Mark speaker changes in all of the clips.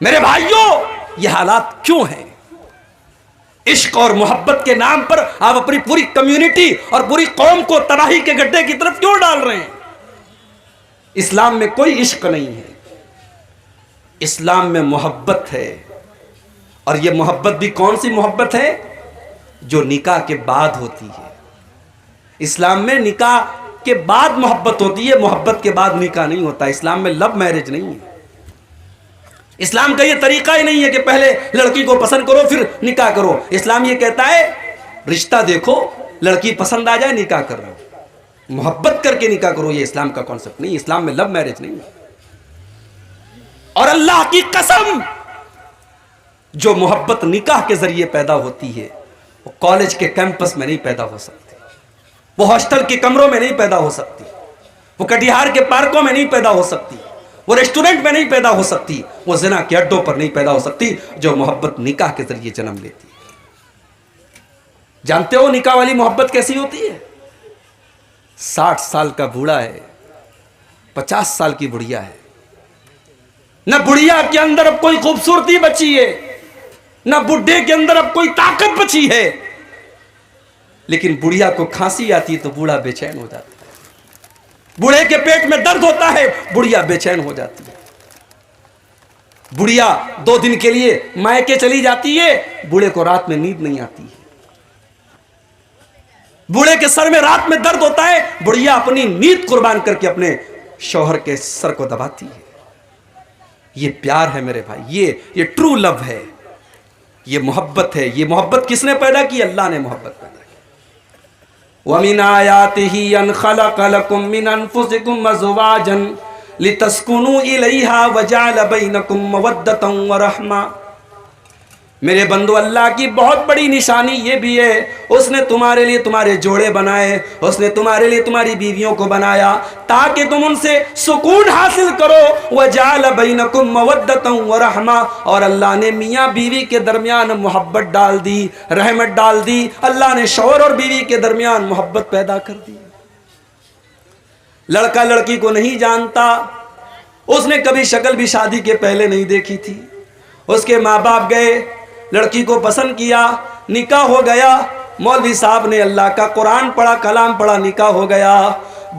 Speaker 1: میرے بھائیوں، یہ حالات کیوں ہیں؟ عشق اور محبت کے نام پر آپ اپنی پوری کمیونٹی اور پوری قوم کو تباہی کے گڈھے کی طرف کیوں ڈال رہے ہیں؟ اسلام میں کوئی عشق نہیں ہے، اسلام میں محبت ہے، اور یہ محبت بھی کون سی محبت ہے؟ جو نکاح کے بعد ہوتی ہے۔ اسلام میں نکاح کے بعد محبت ہوتی ہے، محبت کے بعد نکاح نہیں ہوتا۔ اسلام میں لو میرج نہیں ہے، اسلام کا یہ طریقہ ہی نہیں ہے کہ پہلے لڑکی کو پسند کرو پھر نکاح کرو۔ اسلام یہ کہتا ہے رشتہ دیکھو، لڑکی پسند آ جائے نکاح کر رہا ہو، محبت کر کے نکاح کرو۔ یہ اسلام کا کانسیپٹ نہیں، اسلام میں لو میرج نہیں ہے۔ اور اللہ کی قسم، جو محبت نکاح کے ذریعے پیدا ہوتی ہے وہ کالج کے کیمپس میں نہیں پیدا ہو سکتی، وہ ہاسٹل کے کمروں میں نہیں پیدا ہو سکتی، وہ کٹیہار کے پارکوں میں نہیں پیدا ہو سکتی، وہ ریسٹورنٹ میں نہیں پیدا ہو سکتی، وہ زنا کے اڈوں پر نہیں پیدا ہو سکتی۔ جو محبت نکاح کے ذریعے جنم لیتی ہے۔ جانتے ہو نکاح والی محبت کیسی ہوتی ہے؟ 60 سال کا بوڑھا ہے، 50 سال کی بڑھیا ہے، نہ بڑھیا کے اندر اب کوئی خوبصورتی بچی ہے، نہ بڈھے کے اندر اب کوئی طاقت بچی ہے، لیکن بڑھیا کو کھانسی آتی ہے تو بوڑھا بے چین ہو جاتا ہے، بوڑھے کے پیٹ میں درد ہوتا ہے بڑھیا بے چین ہو جاتی ہے، بڑھیا 2 دن کے لیے مائکے چلی جاتی ہے، بوڑھے کو رات میں نیند نہیں آتی ہے، بوڑھے کے سر میں رات میں درد ہوتا ہے، بڑھیا اپنی نیند قربان کر کے اپنے شوہر کے سر کو دباتی ہے۔ یہ پیار ہے میرے بھائی، یہ ٹرو لو ہے، یہ محبت ہے۔ یہ محبت کس نے پیدا کی؟ اللہ نے محبت پیدا کی۔ وَمِنْ آيَاتِهِ أَنْ خَلَقَ لَكُم مِّنْ أَنفُسِكُمْ أَزْوَاجًا لِتَسْكُنُوا إِلَيْهَا وَجَعَلَ بَيْنَكُمْ مَوَدَّةً وَرَحْمَةً۔ میرے بندو، اللہ کی بہت بڑی نشانی یہ بھی ہے، اس نے تمہارے لیے تمہارے جوڑے بنائے، اس نے تمہارے لیے تمہاری بیویوں کو بنایا تاکہ تم ان سے سکون حاصل کرو۔ وَجَعَلَ بَيْنَكُمْ مَوَدَّةً وَرَحْمَةً، اور اللہ نے میاں بیوی کے درمیان محبت ڈال دی، رحمت ڈال دی۔ اللہ نے شوہر اور بیوی کے درمیان محبت پیدا کر دی۔ لڑکا لڑکی کو نہیں جانتا، اس نے کبھی شکل بھی شادی کے پہلے نہیں دیکھی تھی، اس کے ماں باپ گئے، لڑکی کو پسند کیا، نکاح ہو گیا، مولوی صاحب نے اللہ کا قرآن پڑھا، کلام پڑھا، نکاح ہو گیا۔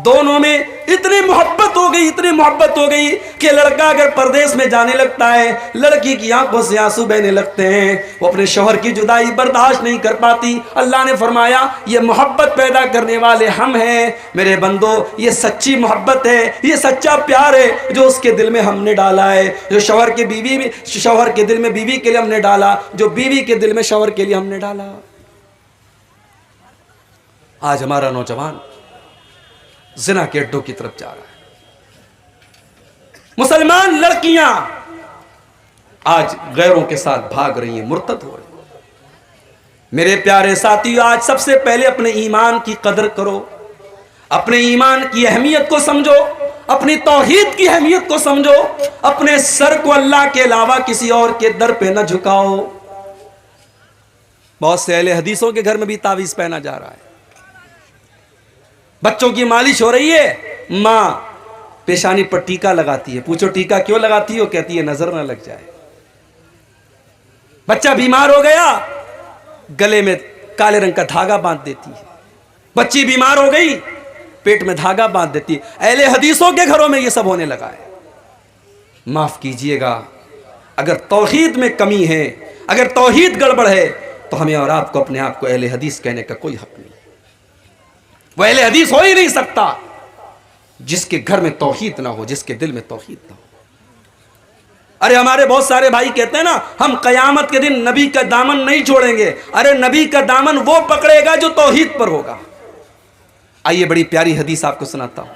Speaker 1: دونوں میں اتنی محبت ہو گئی، اتنی محبت ہو گئی کہ لڑکا اگر پردیس میں جانے لگتا ہے، لڑکی کی آنکھوں سے آنسو بہنے لگتے ہیں، وہ اپنے شوہر کی جدائی برداشت نہیں کر پاتی۔ اللہ نے فرمایا یہ محبت پیدا کرنے والے ہم ہیں۔ میرے بندو، یہ سچی محبت ہے، یہ سچا پیار ہے جو اس کے دل میں ہم نے ڈالا ہے، جو شوہر کے دل میں بیوی کے لیے ہم نے ڈالا، جو بیوی کے دل میں شوہر کے لیے ہم نے ڈالا۔ آج ہمارا نوجوان زنا کے اڈوں کی طرف جا رہا ہے۔ مسلمان لڑکیاں آج غیروں کے ساتھ بھاگ رہی ہیں، مرتد ہو رہی ہیں۔ میرے پیارے ساتھیو، آج سب سے پہلے اپنے ایمان کی قدر کرو، اپنے ایمان کی اہمیت کو سمجھو، اپنی توحید کی اہمیت کو سمجھو، اپنے سر کو اللہ کے علاوہ کسی اور کے در پہ نہ جھکاؤ۔ بہت سے اہل حدیثوں کے گھر میں بھی تعویذ پہنا جا رہا ہے، بچوں کی مالش ہو رہی ہے، ماں پیشانی پر ٹیکا لگاتی ہے، پوچھو ٹیکا کیوں لگاتی ہو؟ کہتی ہے نظر نہ لگ جائے۔ بچہ بیمار ہو گیا، گلے میں کالے رنگ کا دھاگا باندھ دیتی ہے۔ بچی بیمار ہو گئی، پیٹ میں دھاگا باندھ دیتی ہے۔ اہل حدیثوں کے گھروں میں یہ سب ہونے لگا ہے۔ معاف کیجئے گا، اگر توحید میں کمی ہے، اگر توحید گڑبڑ ہے تو ہمیں اور آپ کو اپنے آپ کو اہل حدیث کہنے کا کوئی حق نہیں۔ وہ اہل حدیث ہو ہی نہیں سکتا جس کے گھر میں توحید نہ ہو، جس کے دل میں توحید نہ ہو۔ ارے ہمارے بہت سارے بھائی کہتے ہیں نا، ہم قیامت کے دن نبی کا دامن نہیں چھوڑیں گے۔ ارے نبی کا دامن وہ پکڑے گا جو توحید پر ہوگا۔ آئیے بڑی پیاری حدیث آپ کو سناتا ہوں۔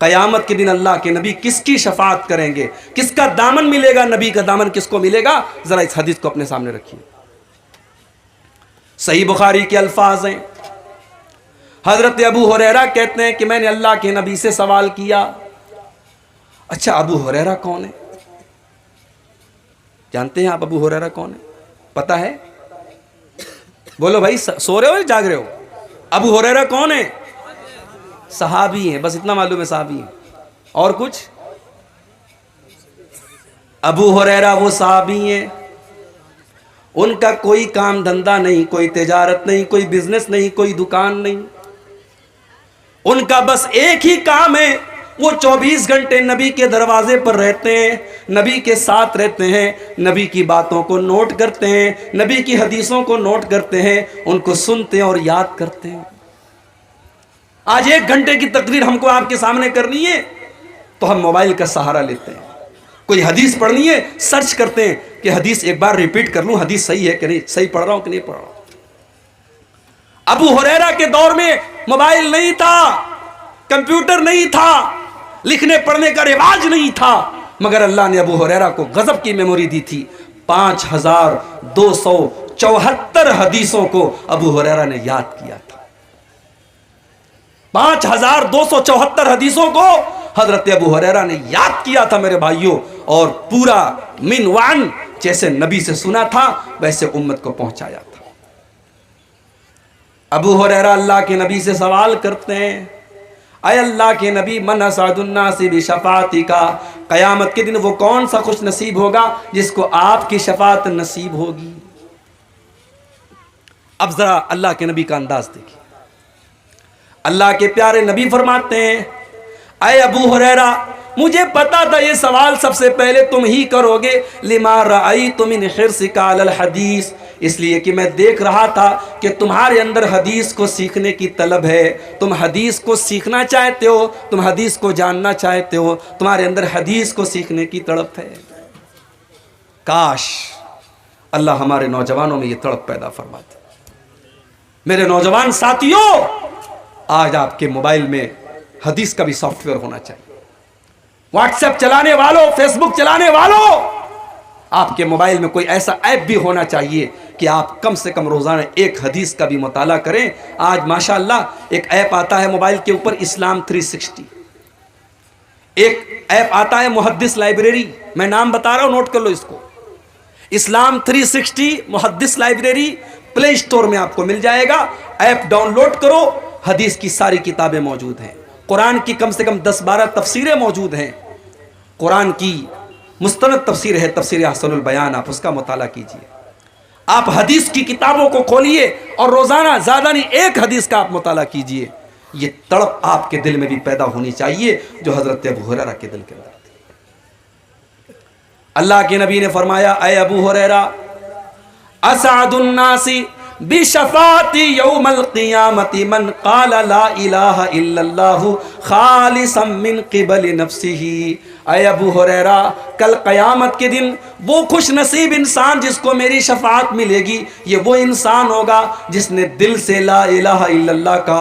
Speaker 1: قیامت کے دن اللہ کے نبی کس کی شفاعت کریں گے، کس کا دامن ملے گا، نبی کا دامن کس کو ملے گا؟ ذرا اس حدیث کو اپنے سامنے رکھیے۔ صحیح بخاری کے الفاظ ہیں، حضرت ابو ہریرہ کہتے ہیں کہ میں نے اللہ کے نبی سے سوال کیا، اچھا ابو ہریرہ کون ہے؟ جانتے ہیں آپ ابو ہریرہ کون ہے؟ پتہ ہے؟ بولو بھائی، سو رہے ہو یا جاگ رہے ہو؟ ابو ہریرہ کون ہے؟ صحابی ہیں، بس اتنا معلوم ہے، صحابی ہیں۔ اور کچھ؟ ابو ہریرہ وہ صحابی ہیں، ان کا کوئی کام دھندا نہیں، کوئی تجارت نہیں، کوئی بزنس نہیں، کوئی دکان نہیں، ان کا بس ایک ہی کام ہے، وہ 24 گھنٹے نبی کے دروازے پر رہتے ہیں، نبی کے ساتھ رہتے ہیں، نبی کی باتوں کو نوٹ کرتے ہیں، نبی کی حدیثوں کو نوٹ کرتے ہیں، ان کو سنتے ہیں اور یاد کرتے ہیں۔ آج 1 گھنٹے کی تقریر ہم کو آپ کے سامنے کرنی ہے تو ہم موبائل کا سہارا لیتے ہیں، کوئی حدیث پڑھنی ہے سرچ کرتے ہیں کہ حدیث ایک بار ریپیٹ کر لوں، حدیث صحیح ہے کہ نہیں، صحیح پڑھ رہا ہوں کہ نہیں پڑھ رہا ہوں۔ ابو ہریرہ کے دور میں موبائل نہیں تھا، کمپیوٹر نہیں تھا، لکھنے پڑھنے کا رواج نہیں تھا، مگر اللہ نے ابو ہریرہ کو غضب کی میموری دی تھی۔ 5274 حدیثوں کو ابو ہریرہ نے یاد کیا تھا۔ 5274 حدیثوں کو حضرت ابو ہریرہ نے یاد کیا تھا میرے بھائیوں، اور پورا من وعن جیسے نبی سے سنا تھا ویسے امت کو پہنچایا تھا۔ ابو ہریرہ اللہ کے نبی سے سوال کرتے ہیں، اے اللہ کے نبی، من اسعد الناس بشفاعتک، قیامت کے دن وہ کون سا خوش نصیب ہوگا جس کو آپ کی شفاعت نصیب ہوگی؟ اب ذرا اللہ کے نبی کا انداز دیکھیں، اللہ کے پیارے نبی فرماتے ہیں، اے ابو ہریرہ، مجھے پتا تھا یہ سوال سب سے پہلے تم ہی کرو گے، لما رأیت من حرصک علی الحدیث، اس لیے کہ میں دیکھ رہا تھا کہ تمہارے اندر حدیث کو سیکھنے کی طلب ہے، تم حدیث کو سیکھنا چاہتے ہو، تم حدیث کو جاننا چاہتے ہو، تمہارے اندر حدیث کو سیکھنے کی تڑپ ہے۔ کاش اللہ ہمارے نوجوانوں میں یہ تڑپ پیدا فرماتے۔ میرے نوجوان ساتھیوں، آج آپ کے موبائل میں حدیث کا بھی سافٹ ویئر ہونا چاہیے۔ واٹس ایپ چلانے والوں، فیس بک چلانے والوں، آپ کے موبائل میں کوئی ایسا ایپ بھی ہونا چاہیے کہ آپ کم سے کم روزانہ ایک حدیث کا بھی مطالعہ کریں۔ آج ماشاءاللہ ایک ایپ آتا ہے موبائل کے اوپر، اسلام 360، ایک ایپ آتا ہے محدث لائبریری، میں نام بتا رہا ہوں، نوٹ کر لو اس کو، اسلام 360 محدث لائبریری، پلے اسٹور میں آپ کو مل جائے گا، ایپ ڈاؤن لوڈ کرو، حدیث کی ساری کتابیں موجود ہیں، قرآن کی کم سے کم 10-12 تفسیریں موجود ہیں، قرآن کی مستند تفسیر ہے تفسیر احسن البیان، آپ اس کا مطالعہ کیجئے، آپ حدیث کی کتابوں کو کھولیے اور روزانہ زیادہ نہیں ایک حدیث کا آپ مطالعہ کیجئے۔ یہ تڑپ آپ کے دل میں بھی پیدا ہونی چاہیے جو حضرت ابو ہریرہ کے دل کے اندر تھی۔ اللہ کے نبی نے فرمایا، اے ابو ہریرہ، اسعد الناس بشفاعتی یوم القیامت من قال لا الہ الا اللہ خالصا من قبل نفسہ، اے ابو ہریرہ، کل قیامت کے دن وہ خوش نصیب انسان جس کو میری شفاعت ملے گی، یہ وہ انسان ہوگا جس نے دل سے لا الہ الا اللہ کا